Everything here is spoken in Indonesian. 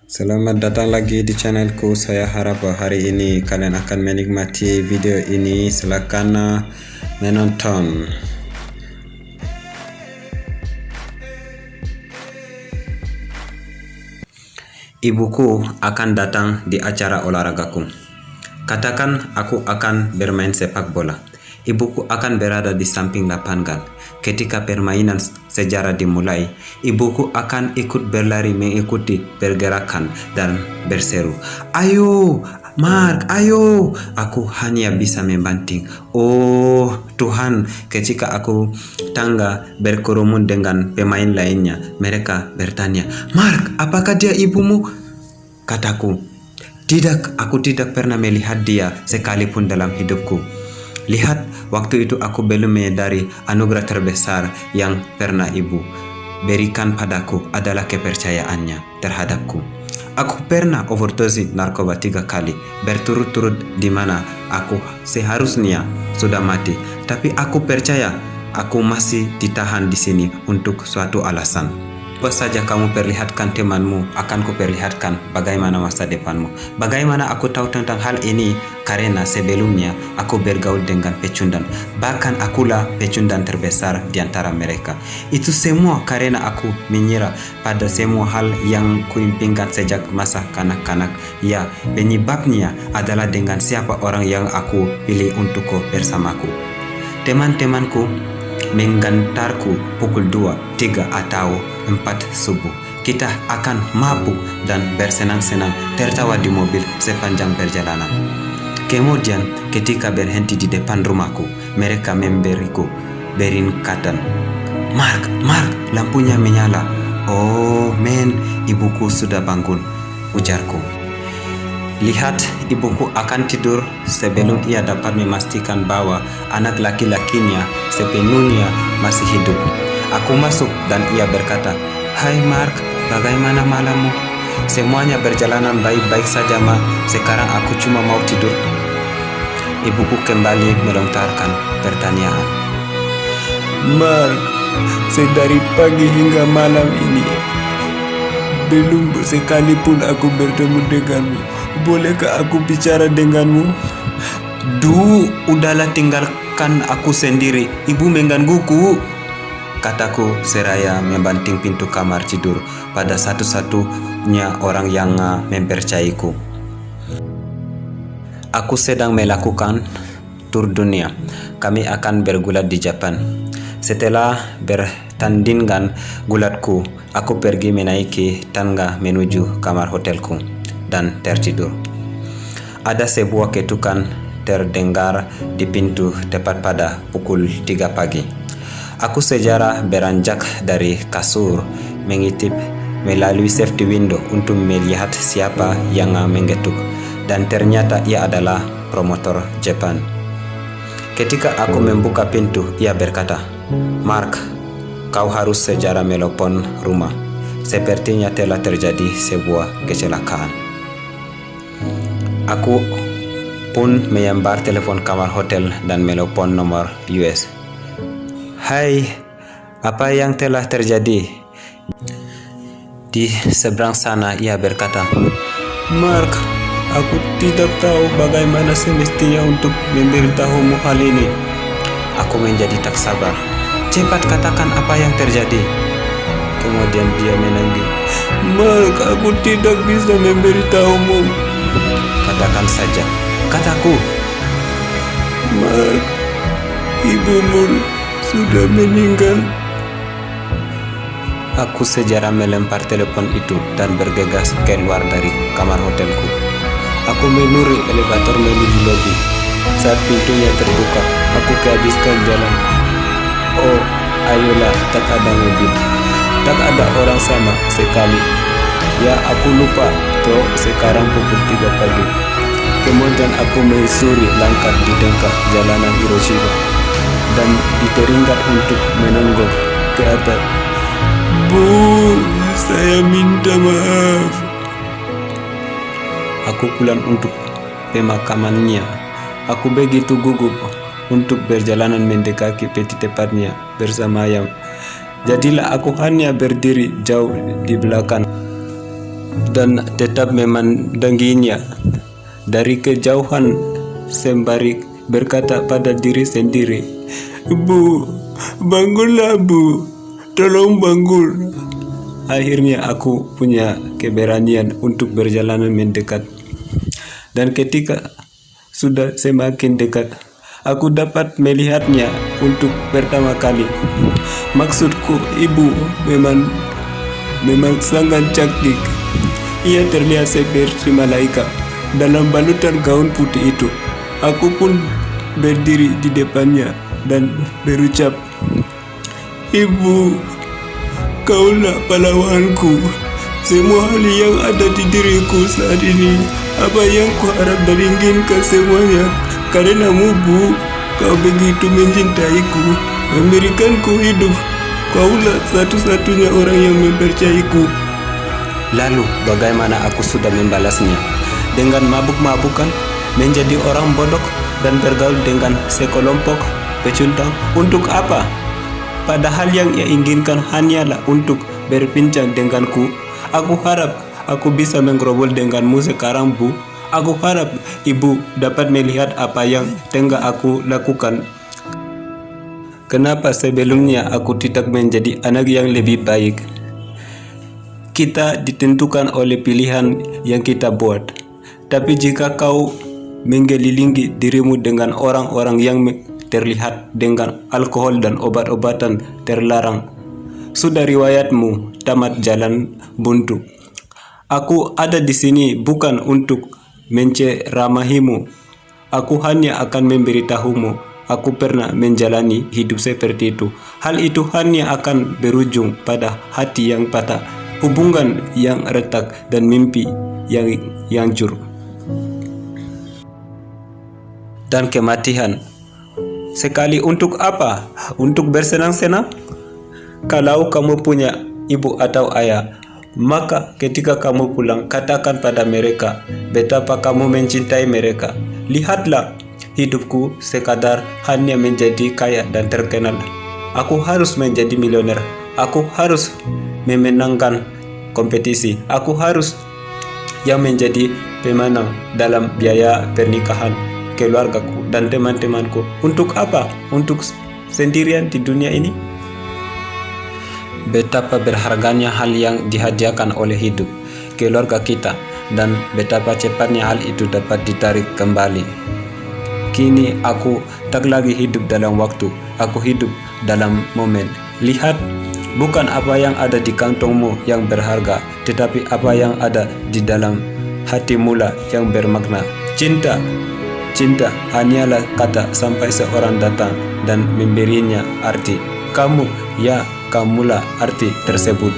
Selamat datang lagi di channelku. Saya harap hari ini kalian akan menikmati video ini. Silakan menonton. Ibuku akan datang di acara olahragaku. Katakan aku akan bermain sepak bola. Ibuku akan berada di samping lapangan. Ketika permainan sejarah dimulai, ibuku akan ikut berlari mengikuti pergerakan dan berseru, "Ayo, Mark, ayo!" Aku hanya bisa membanting. Oh Tuhan, ketika aku tangga berkerumun dengan pemain lainnya, mereka bertanya, "Mark, apakah dia ibumu?" Kataku, "Tidak, aku tidak pernah melihat dia sekalipun dalam hidupku." Lihat, waktu itu aku belum menyadari anugerah terbesar yang pernah ibu berikan padaku adalah kepercayaannya terhadapku. Aku pernah overdose narkoba 3 kali berturut-turut di mana aku seharusnya sudah mati. Tapi aku percaya aku masih ditahan di sini untuk suatu alasan. Apa saja kamu perlihatkan temanmu, akan kuperlihatkan bagaimana masa depanmu. Bagaimana aku tahu tentang hal ini? Karena sebelumnya aku bergaul dengan pecundang. Bahkan akulah pecundang terbesar di antara mereka. Itu semua karena aku menyerah pada semua hal yang kuimpikan sejak masa kanak-kanak. Ya, penyebabnya adalah dengan siapa orang yang aku pilih untuk bersamaku. Teman-temanku menggantarku pukul 2, 3 atau 4 subuh. Kita akan mabuk dan bersenang-senang tertawa di mobil sepanjang perjalanan. Kemudian ketika berhenti di depan rumahku, mereka memberiku beringkatan, Mark, lampunya menyala." "Oh men, ibuku sudah bangun," ujarku. Lihat, ibuku akan tidur sebelum ia dapat memastikan bahwa anak laki-lakinya sepenuhnya masih hidup. Aku masuk dan ia berkata, "Hai Mark, bagaimana malammu?" "Semuanya berjalanan baik-baik saja, Ma. Sekarang aku cuma mau tidur." Ibuku kembali melontarkan pertanyaan. "Mark, sedari pagi hingga malam ini belum sekalipun aku bertemu denganmu. Bolehkah aku bicara denganmu?" "Duh, udahlah, tinggalkan aku sendiri. Ibu menggangguku," kataku seraya membanting pintu kamar tidur pada satu-satunya orang yang mempercayaiku. Aku sedang melakukan tur dunia. Kami akan bergulat di Jepang. Setelah bertandingan gulatku, aku pergi menaiki tangga menuju kamar hotelku dan tertidur. Ada sebuah ketukan terdengar di pintu tepat pada pukul 3 pagi. Aku segera beranjak dari kasur, mengintip melalui safety window untuk melihat siapa yang mengetuk, dan ternyata ia adalah promotor Jepang. Ketika aku membuka pintu, ia berkata, "Mark, kau harus segera melepon rumah. Sepertinya telah terjadi sebuah kecelakaan." Aku pun menyambar telepon kamar hotel dan melepon nomor US. "Hai, apa yang telah terjadi?" Di seberang sana ia berkata, "Mark, aku tidak tahu bagaimana semestinya untuk memberitahumu hal ini." Aku menjadi tak sabar. "Cepat katakan apa yang terjadi." Kemudian dia menangis. "Mark, aku tidak bisa memberitahumu." "Katakan saja," kataku. "Mark, ibumu sudah meninggal." Aku segera melempar telepon itu dan bergegas keluar dari kamar hotelku. Aku menuri elevator menuju lobi. Saat pintunya terbuka, aku kehabiskan jalan. Oh, ayolah, tak ada mobil, tak ada orang sama sekali. Ya, aku lupa, toh sekarang pukul 3 pagi. Kemudian aku menyusuri langkah di tengah jalanan Hiroshima dan diteringat untuk menenggok ke atas. "Bu, saya minta maaf." Aku pulang untuk pemakamannya. Aku begitu gugup untuk berjalanan mendekati peti tepatnya bersama ayam. Jadilah aku hanya berdiri jauh di belakang. dan tetap memandanginya dari kejauhan sembari berkata pada diri sendiri, "Bu, bangunlah Bu, tolong bangun." Akhirnya aku punya keberanian untuk berjalan mendekat. Dan ketika sudah semakin dekat, aku dapat melihatnya untuk pertama kali. Maksudku, ibu memang sangat cantik. Ia terlihat seperti malaikat dalam balutan gaun putih itu. Aku pun berdiri di depannya dan berucap, "Ibu, kaulah pahlawanku. Semua hal yang ada di diriku saat ini, apa yang kuharap dan inginkan semuanya karenamu, Bu. Kau begitu mencintaiku, memberikanku hidup. Kaulah satu-satunya orang yang mempercayaiku." Lalu bagaimana aku sudah membalasnya? Dengan mabuk-mabukan, menjadi orang bodoh, dan bergaul dengan sekelompok pecundang. Untuk apa? Padahal yang ia inginkan hanyalah untuk berbincang denganku. Aku harap aku bisa menggerobol denganmu sekarang, Bu. Aku harap ibu dapat melihat apa yang tengah aku lakukan. Kenapa sebelumnya aku tidak menjadi anak yang lebih baik? Kita ditentukan oleh pilihan yang kita buat. Tapi jika kau mengelilingi dirimu dengan orang-orang yang terlihat dengan alkohol dan obat-obatan terlarang, sudah riwayatmu tamat jalan buntu. Aku ada di sini bukan untuk menceramahimu. Aku hanya akan memberitahumu, aku pernah menjalani hidup seperti itu. Hal itu hanya akan berujung pada hati yang patah, hubungan yang retak, dan mimpi yang hancur. Dan kematian. Sekali untuk apa? Untuk bersenang-senang? Kalau kamu punya ibu atau ayah, maka ketika kamu pulang, katakan pada mereka betapa kamu mencintai mereka. Lihatlah, hidupku sekadar hanya menjadi kaya dan terkenal. Aku harus menjadi milioner. Aku harus memenangkan kompetisi. Aku harus yang menjadi pemenang dalam biaya pernikahan keluargaku dan teman-temanku. Untuk apa? Untuk sendirian di dunia ini? Betapa berharganya hal yang dihadiahkan oleh hidup, keluarga kita, dan betapa cepatnya hal itu dapat ditarik kembali. Kini aku tak lagi hidup dalam waktu, aku hidup dalam momen. Lihat, bukan apa yang ada di kantongmu yang berharga, tetapi apa yang ada di dalam hatimu lah yang bermakna. Cinta hanyalah kata sampai seorang datang dan memberinya arti. Kamulah arti tersebut.